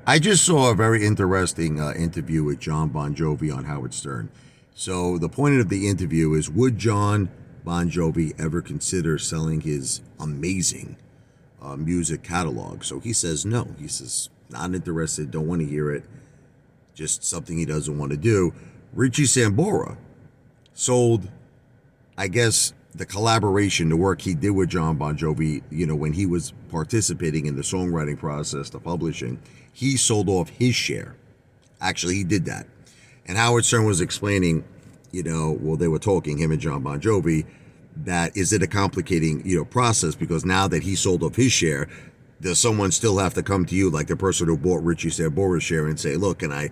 I just saw a very interesting interview with Jon Bon Jovi on Howard Stern. So the point of the interview is, would Jon Bon Jovi ever consider selling his amazing music catalog? So he says no. He says not interested, don't want to hear it, just something he doesn't want to do. Richie Sambora sold, I guess, the collaboration, the work he did with Jon Bon Jovi, when he was participating in the songwriting process, the publishing, he sold off his share. Actually, he did that. And Howard Stern was explaining, while they were talking, him and Jon Bon Jovi, that is it a complicating, process, because now that he sold off his share, does someone still have to come to you, like the person who bought Richie Sambora's share, and say, look, can I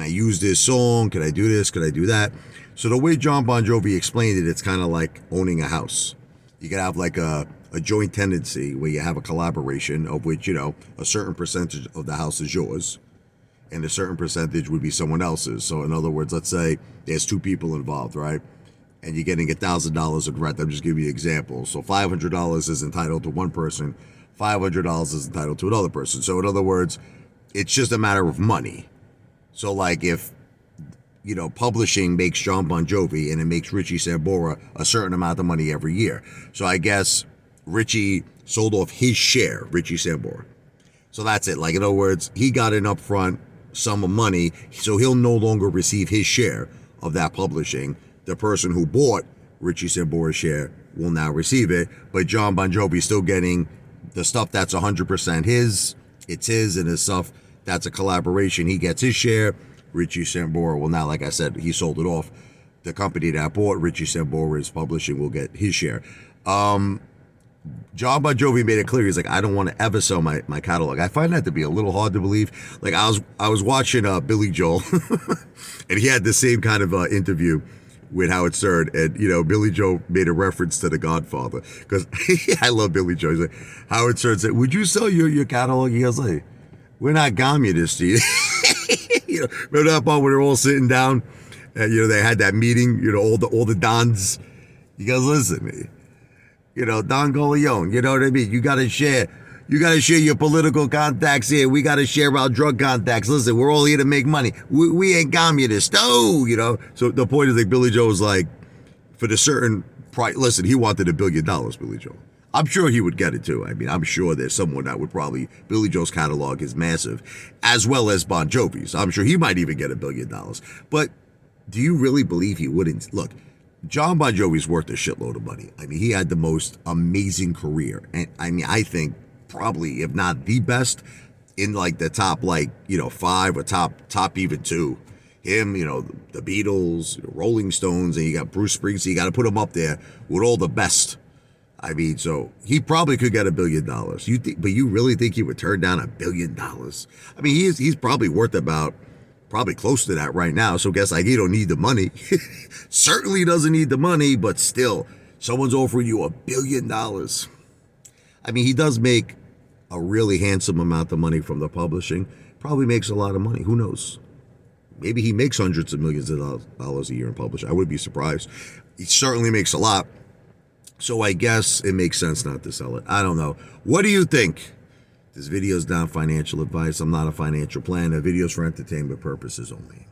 use this song? Can I do this? Can I do that? So the way Jon Bon Jovi explained it, it's kind of like owning a house. You can have like a joint tenancy where you have a collaboration of which, a certain percentage of the house is yours and a certain percentage would be someone else's. So in other words, let's say there's two people involved, right? And you're getting $1,000 of rent. I'm just giving you examples. So $500 is entitled to one person, $500 is entitled to another person. So in other words, it's just a matter of money. So like if, publishing makes Jon Bon Jovi and it makes Richie Sambora a certain amount of money every year. So I guess Richie sold off his share, Richie Sambora. So that's it. Like, in other words, he got an upfront sum of money, so he'll no longer receive his share of that publishing. The person who bought Richie Sambora's share will now receive it, but Jon Bon Jovi's still getting the stuff that's 100% his. It's his, and his stuff that's a collaboration. He gets his share. Richie Sambora will now, like I said, he sold it off. The company that bought Richie Sambora's publishing will get his share. Jon Bon Jovi made it clear, he's like, I don't want to ever sell my catalog. I find that to be a little hard to believe. Like I was watching Billy Joel, and he had the same kind of interview with Howard Stern, and Billy Joel made a reference to The Godfather, because I love Billy Joel. He's like, Howard Stern said, would you sell your catalog? He goes, like, we're not communists, remember that part when they're all sitting down and they had that meeting, all the dons. You guys listen to me. Don Corleone, you know what I mean? You gotta share your political contacts here. We gotta share our drug contacts. Listen, we're all here to make money. We ain't communists. Oh, So the point is, like, Billy Joe was like, for the certain price, listen, he wanted $1 billion, Billy Joe. I'm sure he would get it too. I mean, I'm sure there's someone that would probably, Billy Joe's catalog is massive, as well as Bon Jovi's. I'm sure he might even get $1 billion. But do you really believe he wouldn't? Look, Jon Bon Jovi's worth a shitload of money. I mean, he had the most amazing career. And I mean, I think probably, if not the best, in like the top, 5 or top even 2. Him, the Beatles, Rolling Stones, and you got Bruce Springsteen. You got to put him up there with all the best. I mean, so he probably could get $1 billion. But you really think he would turn down $1 billion? I mean, he's probably worth probably close to that right now. So guess he don't need the money. Certainly doesn't need the money, but still, someone's offering you $1 billion. I mean, he does make a really handsome amount of money from the publishing. Probably makes a lot of money. Who knows? Maybe he makes hundreds of millions of dollars a year in publishing. I would be surprised. He certainly makes a lot. So I guess it makes sense not to sell it. I don't know. What do you think? This video is not financial advice. I'm not a financial planner. Videos for entertainment purposes only.